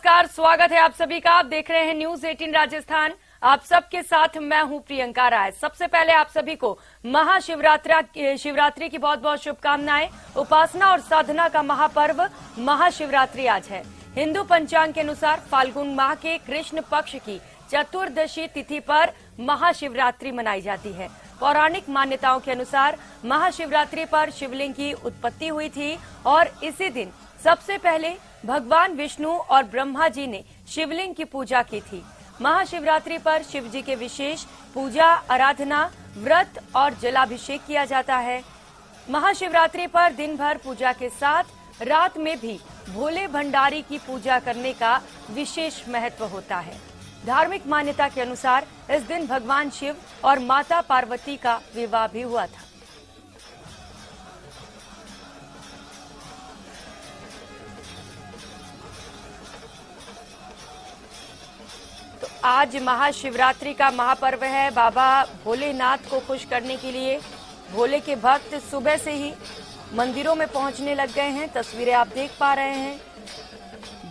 नमस्कार, स्वागत है आप सभी का। आप देख रहे हैं न्यूज 18 राजस्थान। आप सबके साथ मैं हूं प्रियंका राय। सबसे पहले आप सभी को शिवरात्रि की बहुत बहुत शुभकामनाएं। उपासना और साधना का महापर्व महाशिवरात्रि आज है। हिंदू पंचांग के अनुसार फाल्गुन माह के कृष्ण पक्ष की चतुर्दशी तिथि पर महाशिवरात्रि मनाई जाती है। पौराणिक मान्यताओं के अनुसार महाशिवरात्रि पर शिवलिंग की उत्पत्ति हुई थी और इसी दिन सबसे पहले भगवान विष्णु और ब्रह्मा जी ने शिवलिंग की पूजा की थी। महाशिवरात्रि पर शिव जी के विशेष पूजा, आराधना, व्रत और जलाभिषेक किया जाता है। महाशिवरात्रि पर दिन भर पूजा के साथ रात में भी भोले भंडारी की पूजा करने का विशेष महत्व होता है। धार्मिक मान्यता के अनुसार इस दिन भगवान शिव और माता पार्वती का विवाह भी हुआ था। तो आज महाशिवरात्रि का महापर्व है। बाबा भोलेनाथ को खुश करने के लिए भोले के भक्त सुबह से ही मंदिरों में पहुंचने लग गए हैं। तस्वीरें आप देख पा रहे हैं।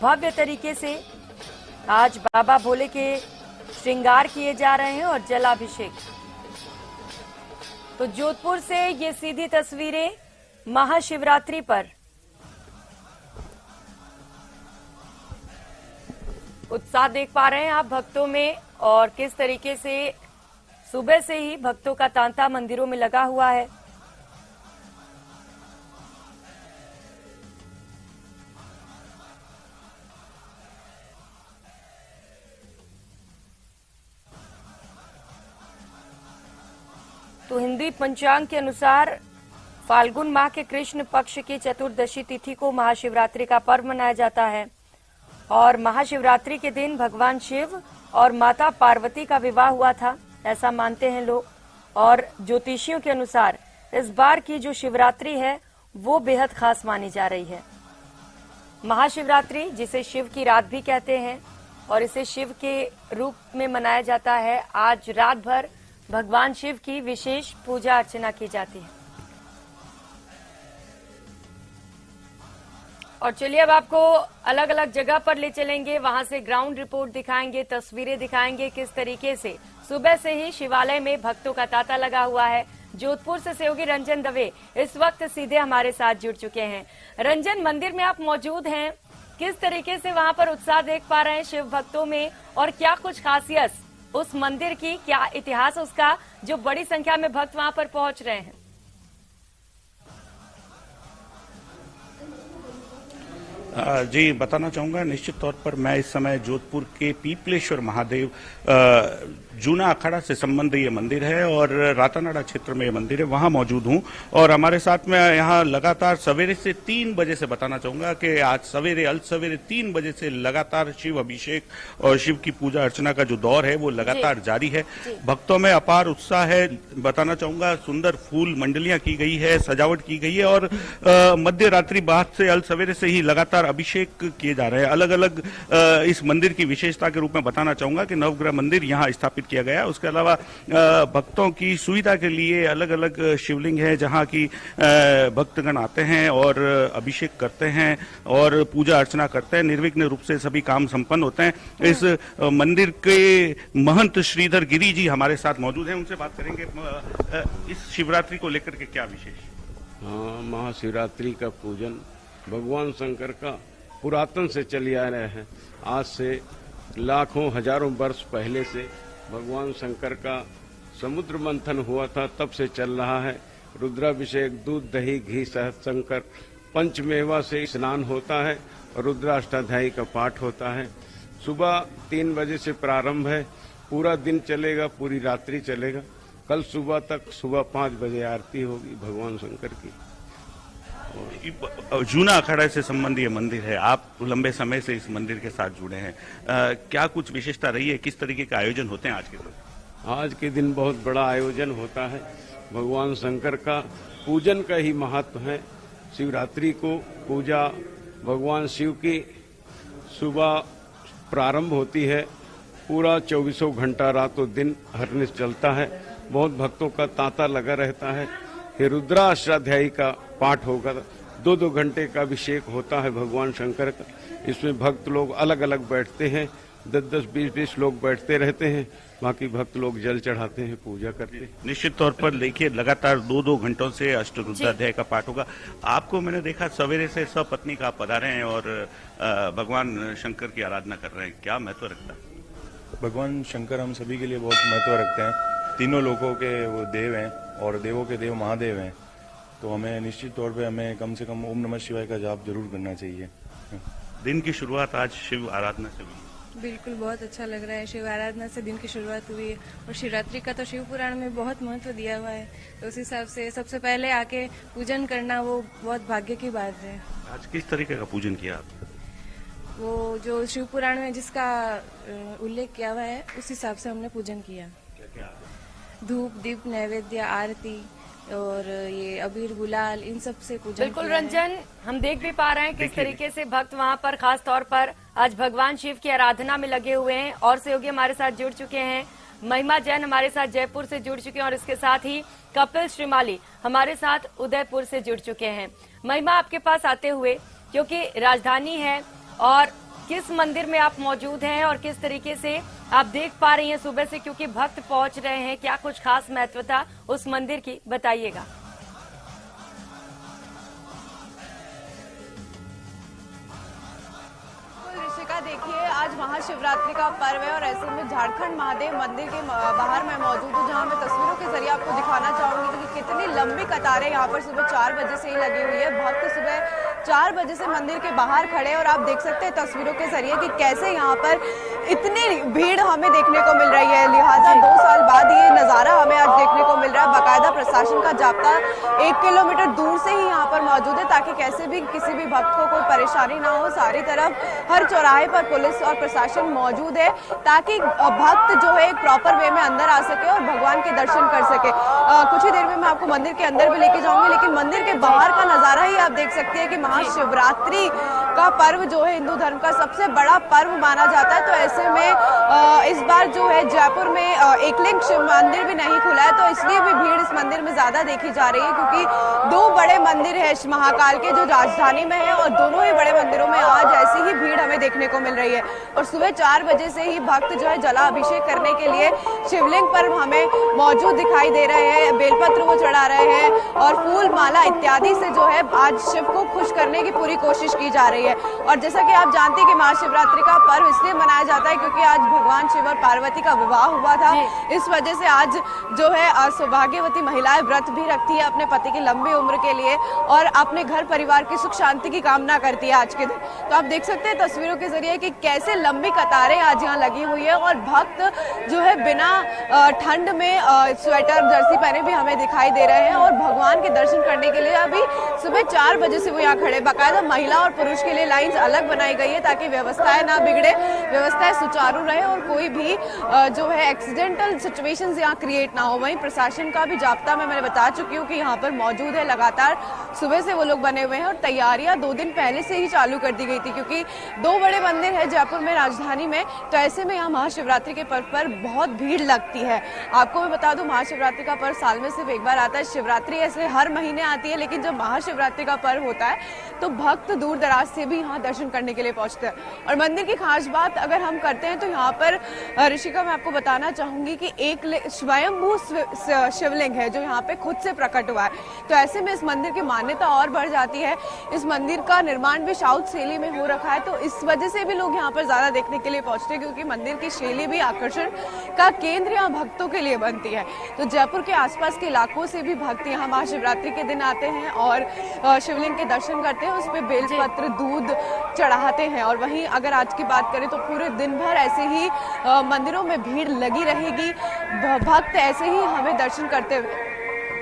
भव्य तरीके से आज बाबा भोले के श्रृंगार किए जा रहे हैं और जलाभिषेक। तो जोधपुर से ये सीधी तस्वीरें महाशिवरात्रि पर। उत्साह देख पा रहे हैं आप भक्तों में और किस तरीके से सुबह से ही भक्तों का तांता मंदिरों में लगा हुआ है। तो हिंदी पंचांग के अनुसार फाल्गुन माह के कृष्ण पक्ष की चतुर्दशी तिथि को महाशिवरात्रि का पर्व मनाया जाता है और महाशिवरात्रि के दिन भगवान शिव और माता पार्वती का विवाह हुआ था, ऐसा मानते हैं लोग। और ज्योतिषियों के अनुसार इस बार की जो शिवरात्रि है वो बेहद खास मानी जा रही है। महाशिवरात्रि जिसे शिव की रात भी कहते हैं और इसे शिव के रूप में मनाया जाता है। आज रात भर भगवान शिव की विशेष पूजा अर्चना की जाती है। और चलिए अब आपको अलग अलग जगह पर ले चलेंगे, वहां से ग्राउंड रिपोर्ट दिखाएंगे, तस्वीरें दिखाएंगे किस तरीके से सुबह से ही शिवालय में भक्तों का तांता लगा हुआ है। जोधपुर से सहयोगी रंजन दवे इस वक्त सीधे हमारे साथ जुड़ चुके हैं। रंजन, मंदिर में आप मौजूद हैं, किस तरीके से वहां पर उत्साह देख पा रहे हैं शिव भक्तों में और क्या कुछ खासियत उस मंदिर की, क्या इतिहास उसका जो बड़ी संख्या में भक्त वहां पर पहुंच रहे हैं? जी, बताना चाहूंगा। निश्चित तौर पर मैं इस समय जोधपुर के पीपलेश्वर महादेव जूना अखाड़ा से संबंध ये मंदिर है और रातानाडा क्षेत्र में ये मंदिर है, वहां मौजूद हूं। और हमारे साथ में यहाँ लगातार सवेरे से 3 बजे से बताना चाहूंगा कि आज सवेरे अल सवेरे 3 बजे से लगातार शिव अभिषेक और शिव की पूजा अर्चना का जो दौर है वो लगातार जारी है। भक्तों में अपार उत्साह है। बताना चाहूंगा सुंदर फूल मंडलियां की गई है, सजावट की गई है और मध्य रात्रि बाद से अल सवेरे से ही लगातार अभिषेक किए जा रहे हैं। अलग अलग इस मंदिर की विशेषता के रूप में बताना चाहूंगा कि नवग्रह मंदिर यहाँ स्थापित किया गया। उसके अलावा भक्तों की सुविधा के लिए अलग अलग शिवलिंग है जहां की भक्तगण आते हैं और अभिषेक करते हैं और पूजा अर्चना करते हैं। निर्विघ्न रूप से सभी काम संपन्न होते हैं। इस मंदिर के महंत श्रीधर गिरी जी हमारे साथ मौजूद हैं, उनसे बात करेंगे इस शिवरात्रि को लेकर के क्या विशेष। हाँ, महाशिवरात्रि का पूजन भगवान शंकर का पुरातन से चले आ रहे हैं। आज से लाखों हजारों वर्ष पहले से भगवान शंकर का समुद्र मंथन हुआ था, तब से चल रहा है। रुद्राभिषेक, दूध, दही, घी, शहद, शंकर, पंचमेवा से स्नान होता है और रुद्राष्टाध्यायी का पाठ होता है। सुबह 3 बजे से प्रारंभ है, पूरा दिन चलेगा, पूरी रात्रि चलेगा। कल सुबह तक सुबह 5 बजे आरती होगी भगवान शंकर की। जूना अखाड़ा से संबंधी ये मंदिर है, आप लंबे समय से इस मंदिर के साथ जुड़े हैं, क्या कुछ विशेषता रही है, किस तरीके का आयोजन होते हैं आज के दिन? आज के दिन बहुत बड़ा आयोजन होता है। भगवान शंकर का पूजन का ही महत्व है। शिवरात्रि को पूजा भगवान शिव की सुबह प्रारंभ होती है, पूरा 24 घंटा रातों दिन हरनिश चलता है। बहुत भक्तों का तांता लगा रहता है। फिर रुद्राष्टाध्यायी का पाठ होगा 2-2 घंटे का अभिषेक होता है भगवान शंकर का। इसमें भक्त लोग अलग अलग बैठते हैं, 10-10, 20-20 लोग बैठते रहते हैं। बाकी भक्त लोग जल चढ़ाते हैं, पूजा करते हैं। निश्चित तौर पर देखिए लगातार 2-2 घंटों से अष्टरुद्राध्याय का पाठ होगा। आपको मैंने देखा सवेरे से सपत्नी का आप पधारे हैं और भगवान शंकर की आराधना कर रहे हैं, क्या महत्व रखता है? भगवान शंकर हम सभी के लिए बहुत महत्व रखते हैं। तीनों लोकों के वो देव हैं और देवों के देव महादेव हैं, तो हमें निश्चित तौर पे हमें कम से कम ओम नमः शिवाय का जाप जरूर करना चाहिए। दिन की शुरुआत आज शिव आराधना से हुई। बिल्कुल, बहुत अच्छा लग रहा है। शिव आराधना से दिन की शुरुआत हुई है और शिवरात्रि का तो शिव पुराण में बहुत महत्व दिया हुआ है, तो उस हिसाब से सबसे पहले आके पूजन करना वो बहुत भाग्य की बात है। आज किस तरीके का पूजन किया आप? वो जो शिव पुराण में जिसका उल्लेख किया हुआ है उस हिसाब से हमने पूजन किया। धूप, दीप, नैवेद्य, आरती और ये अबीर, गुलाल, इन सब से पूजन बिल्कुल किया है। रंजन, हम देख भी पा रहे हैं किस तरीके से भक्त वहां पर खास तौर पर आज भगवान शिव की आराधना में लगे हुए हैं। और सहयोगी हमारे साथ जुड़ चुके हैं, महिमा जैन हमारे साथ जयपुर से जुड़ चुके हैं और इसके साथ ही कपिल श्रीमाली हमारे साथ उदयपुर से जुड़ चुके हैं। महिमा, आपके पास आते हुए, क्योंकि राजधानी है, और किस मंदिर में आप मौजूद हैं और किस तरीके से आप देख पा रही हैं सुबह से, क्योंकि भक्त पहुंच रहे हैं, क्या कुछ खास महत्वता उस मंदिर की, बताइएगा। ऋषिका, देखिए आज महाशिवरात्रि का पर्व है और ऐसे में झारखंड महादेव मंदिर के बाहर मैं मौजूद हूँ, जहाँ मैं तस्वीरों के जरिए आपको दिखाना चाहूंगी कि कितनी लंबी कतारें यहाँ पर सुबह 4 बजे से ही लगी हुई है। भक्त सुबह 4 बजे से मंदिर के बाहर खड़े और आप देख सकते हैं तस्वीरों के जरिए कि कैसे यहाँ पर इतनी भीड़ हमें देखने को मिल रही है। लिहाजा 2 साल बाद ये नज़ारा हमें आज देखने को मिल रहा है। बाकायदा प्रशासन का जाब्ता 1 किलोमीटर दूर से ही यहाँ पर मौजूद है, ताकि कैसे भी किसी भी भक्त को कोई परेशानी ना हो। सारी तरफ हर चौराहे पर पुलिस और प्रशासन मौजूद है, ताकि भक्त जो है एक प्रॉपर वे में अंदर आ सके और भगवान के दर्शन कर सके। कुछ ही देर में मैं आपको मंदिर के अंदर भी लेके जाऊंगी, लेकिन मंदिर के बाहर का नजारा ही आप देख सकते हैं कि महाशिवरात्रि का पर्व जो है हिंदू धर्म का सबसे बड़ा पर्व माना जाता है। तो ऐसे में इस बार जो है जयपुर में एकलिंग शिव मंदिर भी नहीं खुला है, तो इसलिए भी भीड़ इस मंदिर में ज्यादा देखी जा रही है, क्योंकि 2 बड़े मंदिर है महाकाल के जो राजधानी में है, और दोनों ही बड़े मंदिरों में आज ऐसी ही भीड़ हमें देखने को मिल रही है। और सुबह 4 बजे से ही भक्त जो है जलाभिषेक करने के लिए शिवलिंग पर हमें मौजूद दिखाई दे रहे हैं। बेलपत्र वो चढ़ा रहे हैं और फूल माला इत्यादि से जो है आज शिव को खुश करने की पूरी कोशिश की जा रही है। और जैसा कि आप जानते हैं कि महाशिवरात्रि का पर्व इसलिए मनाया जाता है क्योंकि आज भगवान शिव और पार्वती का विवाह हुआ था। इस वजह से आज जो है सौभाग्यवती महिलाएं व्रत भी रखती है अपने पति की लंबी उम्र के लिए और अपने घर परिवार की सुख शांति की कामना करती है आज के दिन। तो आप देख सकते हैं तस्वीरों के जरिए कि कैसे लंबी कतारें आज यहाँ लगी हुई है और भक्त जो है बिना ठंड में स्वेटर जर्सी पहने भी हमें दिखाई दे रहे हैं और भगवान के दर्शन करने के लिए अभी सुबह 4 बजे से वो यहाँ खड़े। बाकायदा महिला और पुरुष के लिए लाइंस अलग बनाई गई है ताकि व्यवस्थाएं ना बिगड़े, व्यवस्थाएं सुचारू रहे और कोई भी जो है एक्सीडेंटल सिचुएशंस यहाँ क्रिएट ना हो। वहीं प्रशासन का भी जाब्ता मैंने बता चुकी हूँ कि यहाँ पर मौजूद है। लगातार सुबह से वो लोग बने हुए हैं और तैयारियां 2 दिन पहले से ही चालू कर दी गई थी, क्योंकि 2 बड़े मंदिर है जयपुर में राजधानी में, तो ऐसे में यहाँ महाशिवरात्रि के पर्व पर बहुत भीड़ लगती है। आपको मैं बता दूं महाशिवरात्रि का पर्व साल में सिर्फ एक बार आता है। शिवरात्रि ऐसे हर महीने आती है, लेकिन जब महाशिवरात्रि का पर्व होता है तो भक्त दूर दराज से भी यहाँ दर्शन करने के लिए पहुंचते हैं। और मंदिर की खास बात अगर हम करते हैं तो यहाँ पर ऋषिका मैं आपको बताना चाहूंगी कि एक स्वयंभू शिवलिंग है जो यहाँ पे खुद से प्रकट हुआ है। तो ऐसे में इस मंदिर की मान्यता और बढ़ जाती है। इस मंदिर का निर्माण भी साउथ शैली में हो रखा है, तो इस वजह से भी लोग यहाँ पर ज्यादा देखने के लिए पहुंचते हैं, क्योंकि मंदिर की शैली भी आकर्षण का केंद्र यहाँ भक्तों के लिए बनती है। तो जयपुर के आसपास के इलाकों से भी भक्त यहाँ महाशिवरात्रि के दिन आते हैं और शिवलिंग के दर्शन करते हैं, उस पर बेलपत्र दूध चढ़ाते हैं। और वहीं अगर आज की बात करें तो पूरे दिन भर ऐसे ही मंदिरों में भीड़ लगी रहेगी। भक्त ऐसे ही हमें दर्शन करते हुए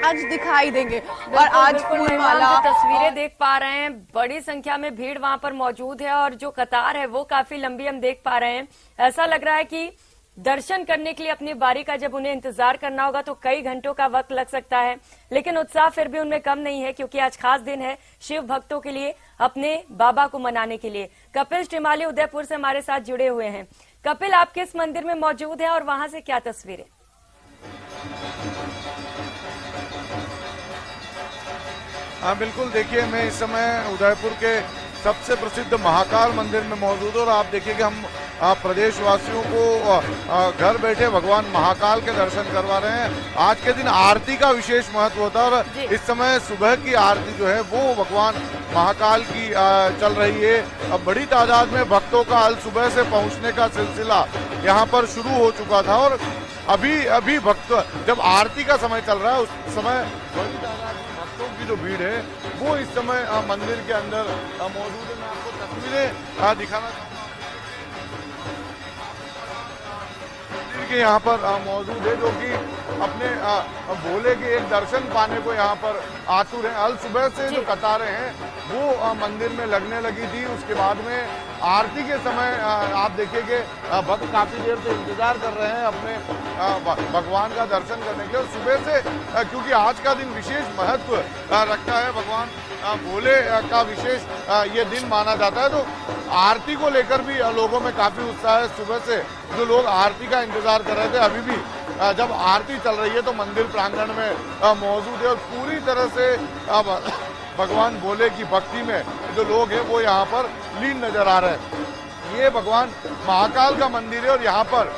आज दिखाई देंगे। और आज फूल माला तस्वीरें देख पा रहे हैं, बड़ी संख्या में भीड़ वहां पर मौजूद है और जो कतार है वो काफी लंबी हम देख पा रहे हैं। ऐसा लग रहा है कि दर्शन करने के लिए अपनी बारी का जब उन्हें इंतजार करना होगा तो कई घंटों का वक्त लग सकता है, लेकिन उत्साह फिर भी उनमें कम नहीं है, क्योंकि आज खास दिन है शिव भक्तों के लिए, अपने बाबा को मनाने के लिए। कपिल श्रीमाली उदयपुर से हमारे साथ जुड़े हुए हैं। कपिल, आप किस मंदिर में मौजूद है और वहां से क्या तस्वीरें? हाँ बिल्कुल, देखिए मैं इस समय उदयपुर के सबसे प्रसिद्ध महाकाल मंदिर में मौजूद हूँ और आप देखिए कि हम प्रदेशवासियों को घर बैठे भगवान महाकाल के दर्शन करवा रहे हैं। आज के दिन आरती का विशेष महत्व होता है और इस समय सुबह की आरती जो है वो भगवान महाकाल की चल रही है। अब बड़ी तादाद में भक्तों का आज सुबह से पहुंचने का सिलसिला यहाँ पर शुरू हो चुका था और अभी भक्त जब आरती का समय चल रहा है उस समय बड़ी तादाद में भक्तों की जो भीड़ है वो इस समय मंदिर के अंदर मौजूद है। मैं आपको तस्वीरें दिखाना चाहूँगा मंदिर के यहाँ पर मौजूद है जो कि अपने भोले के एक दर्शन पाने को यहाँ पर आतुर हैं। अल सुबह से जो कतारें हैं वो मंदिर में लगने लगी थी। उसके बाद में आरती के समय आप देखिए कि भक्त काफी देर से इंतजार कर रहे हैं अपने भगवान का दर्शन करने के। और सुबह से क्योंकि आज का दिन विशेष महत्व रखता है, भगवान भोले का विशेष ये दिन माना जाता है, तो आरती को लेकर भी लोगों में काफी उत्साह है। सुबह से जो लोग आरती का इंतजार कर रहे थे अभी भी जब आरती चल रही है तो मंदिर प्रांगण में मौजूद है और पूरी तरह से भगवान भोले की भक्ति में जो लोग हैं वो यहाँ पर लीन नजर आ रहे हैं। ये भगवान महाकाल का मंदिर है और यहाँ पर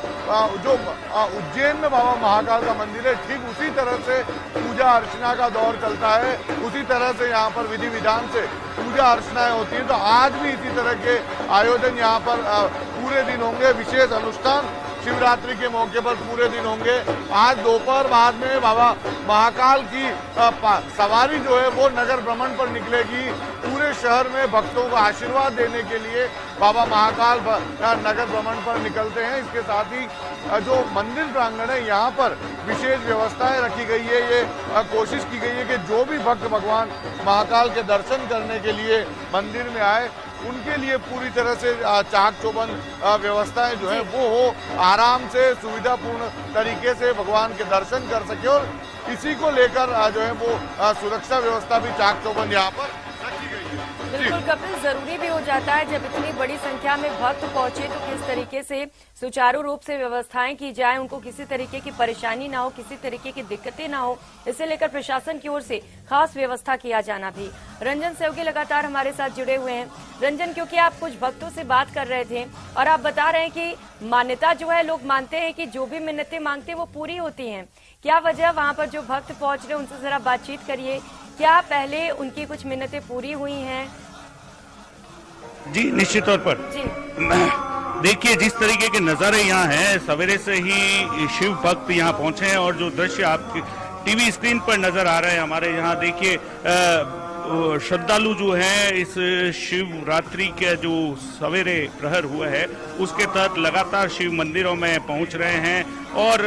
जो उज्जैन में बाबा महाकाल का मंदिर है ठीक उसी तरह से पूजा अर्चना का दौर चलता है। उसी तरह से यहाँ पर विधि विधान से पूजा अर्चनाएं होती है। तो आज भी इसी तरह के आयोजन यहाँ पर पूरे दिन होंगे। विशेष अनुष्ठान शिवरात्रि के मौके पर पूरे दिन होंगे। आज दोपहर बाद में बाबा महाकाल की सवारी जो है वो नगर भ्रमण पर निकलेगी। पूरे शहर में भक्तों को आशीर्वाद देने के लिए बाबा महाकाल नगर भ्रमण पर निकलते हैं। इसके साथ ही जो मंदिर प्रांगण है यहाँ पर विशेष व्यवस्थाएं रखी गई है। ये कोशिश की गई है कि जो भी भक्त भगवान महाकाल के दर्शन करने के लिए मंदिर में आए उनके लिए पूरी तरह से चाक चौबंद व्यवस्थाएं जो है वो हो, आराम से सुविधापूर्ण तरीके से भगवान के दर्शन कर सके। और इसी को लेकर जो है वो सुरक्षा व्यवस्था भी चाक चौबंद यहाँ पर रखी गई है। बिल्कुल कपिल, जरूरी भी हो जाता है जब इतनी बड़ी संख्या में भक्त पहुंचे तो किस तरीके से सुचारू रूप से व्यवस्थाएं की जाए, उनको किसी तरीके की परेशानी ना हो, किसी तरीके की दिक्कतें ना हो, इसे लेकर प्रशासन की ओर से खास व्यवस्था किया जाना भी। रंजन सेवगी लगातार हमारे साथ जुड़े हुए हैं। रंजन, क्योंकि आप कुछ भक्तों से बात कर रहे थे और आप बता रहे हैं कि मान्यता जो है, लोग मानते हैं कि जो भी मिन्नतें मांगते हैं वो पूरी होती हैं। क्या वजह वहां पर जो भक्त पहुंच रहे हैं उनसे जरा बातचीत करिए। क्या पहले उनकी कुछ मिन्नतें पूरी हुई हैं? जी निश्चित तौर पर जी देखिए जिस तरीके के नज़ारे यहाँ हैं, सवेरे से ही शिव भक्त यहाँ पहुंचे हैं और जो दृश्य आपकी टीवी स्क्रीन पर नजर आ रहे हैं हमारे यहाँ, देखिए श्रद्धालु जो हैं इस शिवरात्रि के जो सवेरे प्रहर हुआ है उसके तहत लगातार शिव मंदिरों में पहुंच रहे हैं और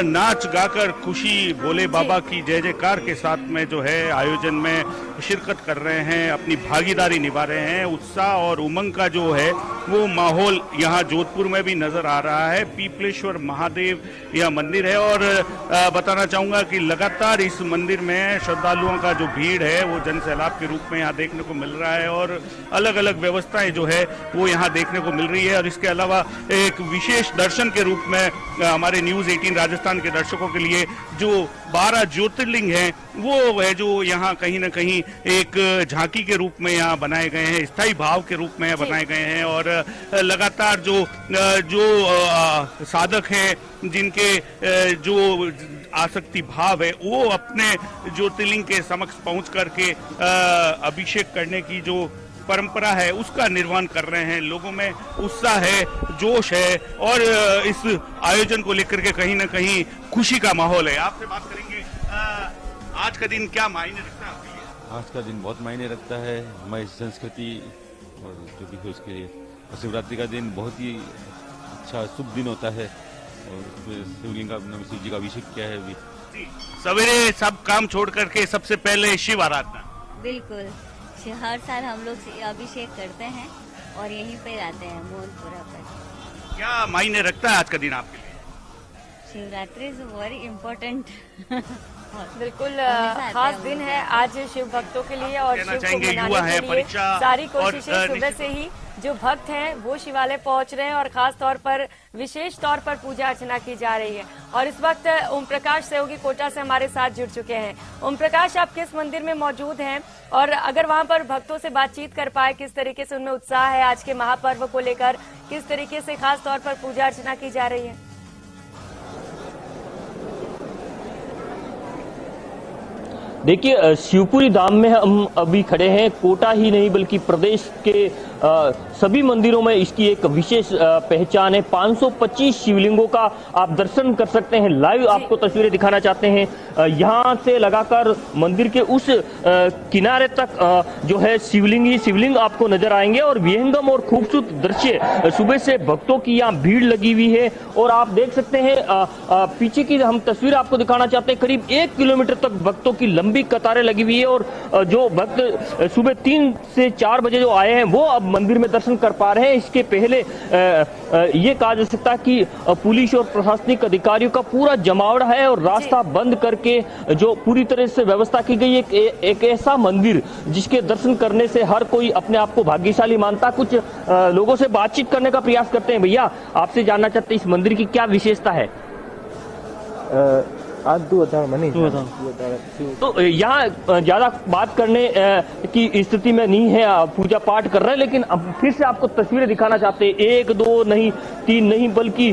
नाच गाकर खुशी भोले बाबा की जय जयकार के साथ में जो है आयोजन में शिरकत कर रहे हैं, अपनी भागीदारी निभा रहे हैं। उत्साह और उमंग का जो है वो माहौल यहाँ जोधपुर में भी नजर आ रहा है। पीपलेश्वर महादेव यह मंदिर है और बताना चाहूंगा कि लगातार इस मंदिर में श्रद्धालुओं का जो भीड़ है वो जन सैलाब के रूप में यहाँ देखने को मिल रहा है और अलग अलग व्यवस्थाएं जो है वो यहाँ देखने को मिल रही है। और इसके अलावा एक विशेष दर्शन के रूप में हमारे न्यूज 18 राजस्थान के दर्शकों के लिए जो 12 ज्योतिर्लिंग हैं वो है जो यहाँ कहीं ना कहीं एक झांकी के रूप में यहाँ बनाए गए हैं, स्थायी भाव के रूप में बनाए गए हैं। और लगातार जो साधक हैं जिनके जो आसक्ति भाव है वो अपने ज्योतिर्लिंग के समक्ष पहुंच करके अभिषेक करने की जो परंपरा है उसका निर्वहन कर रहे हैं। लोगों में उत्साह है, जोश है और इस आयोजन को लेकर के कहीं ना कहीं खुशी का माहौल है। आपसे बात करेंगे, आज का दिन क्या मायने रखता है आपके लिए? आज का दिन बहुत मायने रखता है हमारी संस्कृति और जो भी है उसके लिए। और शिवरात्रि का दिन बहुत ही अच्छा शुभ दिन होता है और शिवलिंग का शिव जी का अभिषेक किया है अभी। सवेरे सब काम छोड़ करके सबसे पहले शिव आराधना। बिल्कुल, हर साल हम लोग अभिषेक करते हैं और यहीं पे रहते हैं मोहनपुरा पर। क्या मायने रखता है आज का दिन आपके लिए? Shivratri is very important. बिल्कुल खास दिन है आज शिव भक्तों के लिए और शिव को मनाने के लिए परीक्षा सारी कोशिशें सुबह से ही जो भक्त हैं वो शिवालय पहुंच रहे हैं और खास तौर पर विशेष तौर पर पूजा अर्चना की जा रही है। और इस वक्त ओम प्रकाश सहयोगी कोटा से हमारे साथ जुड़ चुके हैं। ओम प्रकाश, आप किस मंदिर में मौजूद हैं और अगर वहां पर भक्तों से बातचीत कर पाए, किस तरीके से उनमें उत्साह है आज के महापर्व को लेकर, किस तरीके से खास तौर पर पूजा अर्चना की जा रही है? देखिए, शिवपुरी धाम में हम अभी खड़े हैं। कोटा ही नहीं बल्कि प्रदेश के सभी मंदिरों में इसकी एक विशेष पहचान है। 525 शिवलिंगों का आप दर्शन कर सकते हैं। लाइव आपको तस्वीरें दिखाना चाहते हैं। यहाँ से लगाकर मंदिर के उस किनारे तक जो है शिवलिंग ही शिवलिंग आपको नजर आएंगे और विहंगम और खूबसूरत दृश्य सुबह से भक्तों की यहाँ भीड़ लगी हुई है। और आप देख सकते हैं पीछे की हम तस्वीर आपको दिखाना चाहते हैं। करीब 1 किलोमीटर तक भक्तों की लंबी कतारें लगी हुई है और जो भक्त सुबह 3 से 4 बजे जो आए हैं वो अब मंदिर में दर्शन कर पा रहे हैं। इसके पहले ये कहा जा सकता है कि पुलिस और प्रशासनिक अधिकारियों का पूरा जमावड़ा है और रास्ता बंद करके जो पूरी तरह से व्यवस्था की गई है। एक ऐसा मंदिर जिसके दर्शन करने से हर कोई अपने आप को भाग्यशाली मानता। कुछ लोगों से बातचीत करने का प्रयास करते हैं। भैया, आपसे जानना चाहते हैं इस मंदिर की क्या विशेषता है? आज 2000 मनी तो यहाँ ज्यादा बात करने की स्थिति में नहीं है, पूजा पाठ कर रहे हैं। लेकिन अब फिर से आपको तस्वीरें दिखाना चाहते हैं। 1, 2 नहीं, 3 नहीं बल्कि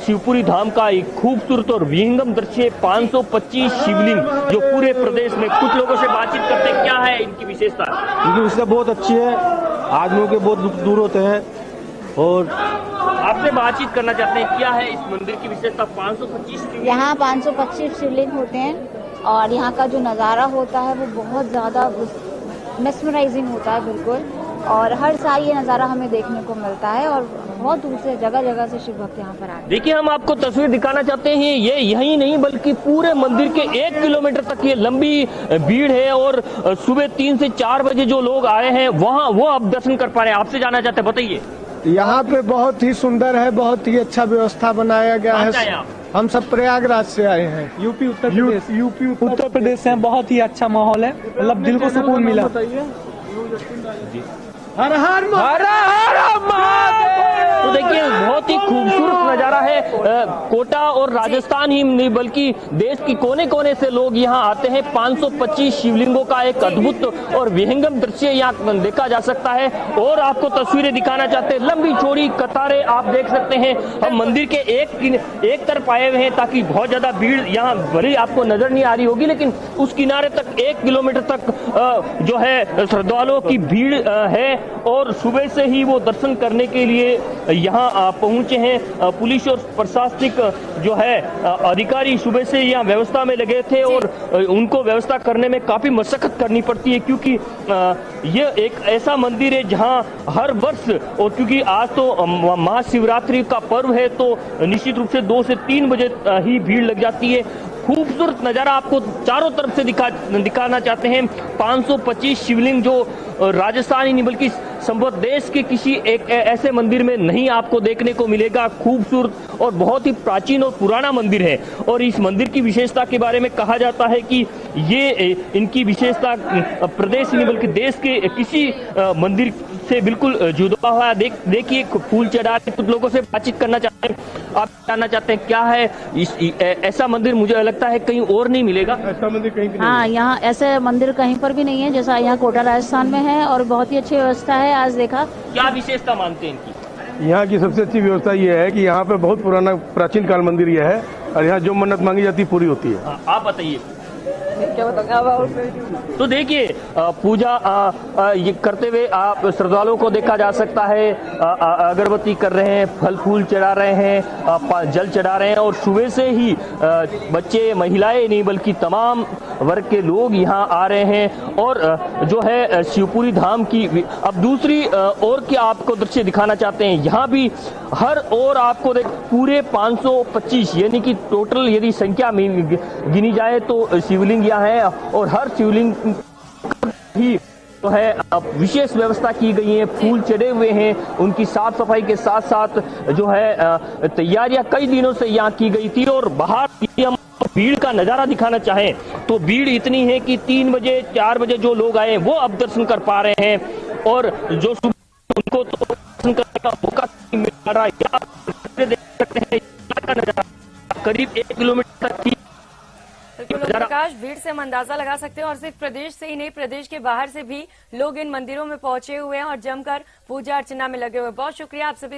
शिवपुरी धाम का एक खूबसूरत और विहंगम दृश्य। 525 शिवलिंग जो पूरे प्रदेश में। कुछ लोगों से बातचीत करते हैं, क्या है इनकी विशेषता? इनकी विशेषता बहुत अच्छी है। आदमियों के बहुत दूर होते हैं और आपसे बातचीत करना चाहते हैं, क्या है इस मंदिर की विशेषता? 525 यहाँ 525 शिवलिंग होते हैं और यहाँ का जो नज़ारा होता है वो बहुत ज़्यादा मेस्मराइजिंग होता है बिल्कुल। और हर साल ये नज़ारा हमें देखने को मिलता है और बहुत दूर से जगह जगह से शिव भक्त यहाँ पर आते हैं। देखिए, हम आपको तस्वीर दिखाना चाहते हैं। ये यही नहीं बल्कि पूरे मंदिर के 1 किलोमीटर तक ये लंबी भीड़ है और सुबह 3 से 4 बजे जो लोग आए हैं वहाँ वो अब दर्शन कर पा रहे हैं। आपसे जानना चाहते हैं, बताइए। यहाँ पे बहुत ही सुंदर है, बहुत ही अच्छा व्यवस्था बनाया गया है। हम सब प्रयागराज से आए हैं, यूपी उत्तर प्रदेश से। बहुत ही अच्छा माहौल है, मतलब दिल को सुकून मिला। हर हर महादेव। तो देखिए, बहुत ही खूबसूरत नजारा है। कोटा और राजस्थान ही नहीं बल्कि देश की कोने कोने से लोग यहाँ आते हैं। 525 शिवलिंगों का एक अद्भुत और विहंगम दृश्य यहाँ देखा जा सकता है। और आपको तस्वीरें दिखाना चाहते हैं। लंबी चौड़ी कतारें आप देख सकते हैं। हम मंदिर के एक तरफ आए हुए हैं ताकि बहुत ज्यादा भीड़ यहाँ भरी आपको नजर नहीं आ रही होगी, लेकिन उस किनारे तक 1 किलोमीटर तक जो है श्रद्धालुओं की भीड़ है और सुबह से ही वो दर्शन करने के लिए यहाँ पहुंचे हैं। पुलिस और प्रशासनिक जो है अधिकारी सुबह से यहाँ व्यवस्था में लगे थे और उनको व्यवस्था करने में काफी मशक्कत करनी पड़ती है क्योंकि ये एक ऐसा मंदिर है जहाँ हर वर्ष, और क्योंकि आज तो महाशिवरात्रि का पर्व है तो निश्चित रूप से 2 से 3 बजे ही भीड़ लग जाती है। खूबसूरत नजारा आपको चारों तरफ से दिखाना चाहते हैं। 525 शिवलिंग जो राजस्थान ही नहीं बल्कि संभवत देश के किसी एक ऐसे मंदिर में नहीं आपको देखने को मिलेगा। खूबसूरत और बहुत ही प्राचीन और पुराना मंदिर है। और इस मंदिर की विशेषता के बारे में कहा जाता है कि ये इनकी विशेषता प्रदेश नहीं बल्कि देश के किसी मंदिर से बिल्कुल जुदा हुआ। देखिए, फूल चढ़ा के कुछ लोगों से बातचीत करना चाहते हैं। आप जानना चाहते हैं क्या है ऐसा मंदिर? मुझे लगता है कहीं और नहीं मिलेगा ऐसा मंदिर, कहीं भी नहीं। हाँ, यहाँ ऐसे मंदिर कहीं पर भी नहीं है जैसा यहाँ कोटा राजस्थान में है और बहुत ही अच्छी व्यवस्था है। आज देखा। क्या विशेषता मानते हैं इनकी? यहाँ की सबसे अच्छी व्यवस्था ये है कि यहाँ पे बहुत पुराना प्राचीन काल मंदिर यह है और यहाँ जो मन्नत मांगी जाती है पूरी होती है। आप बताइए। तो देखिए, पूजा ये करते हुए आप श्रद्धालुओं को देखा जा सकता है। अगरबत्ती कर रहे हैं, फल फूल चढ़ा रहे हैं, जल चढ़ा रहे हैं और सुबह से ही बच्चे, महिलाएं नहीं बल्कि तमाम वर्ग के लोग यहाँ आ रहे हैं। और जो है शिवपुरी धाम की अब दूसरी ओर के आपको दृश्य दिखाना चाहते हैं। यहाँ भी हर ओर आपको पूरे 525 यानी कि टोटल यदि संख्या में गिनी जाए तो शिवलिंग यहाँ है और हर शिवलिंग ही तो है विशेष व्यवस्था की गई है। फूल चढ़े हुए हैं, उनकी साफ सफाई के साथ साथ जो है तैयारियां कई दिनों से यहाँ की गई थी। और बाहर हम भीड़ का नजारा दिखाना चाहें तो भीड़ इतनी है कि 3 बजे 4 बजे जो लोग आए वो अब दर्शन कर पा रहे हैं और जो उनको तो दर्शन करने का मौका नहीं मिल पा रहा है। यहाँ देख सकते हैं यहाँ का नजारा करीब 1 किलोमीटर तक बिल्कुल प्रकाश, भीड़ से हम अंदाजा लगा सकते हैं और सिर्फ प्रदेश से ही नहीं, प्रदेश के बाहर से भी लोग इन मंदिरों में पहुंचे हुए हैं और जमकर पूजा अर्चना में लगे हुए हैं। बहुत शुक्रिया आप सभी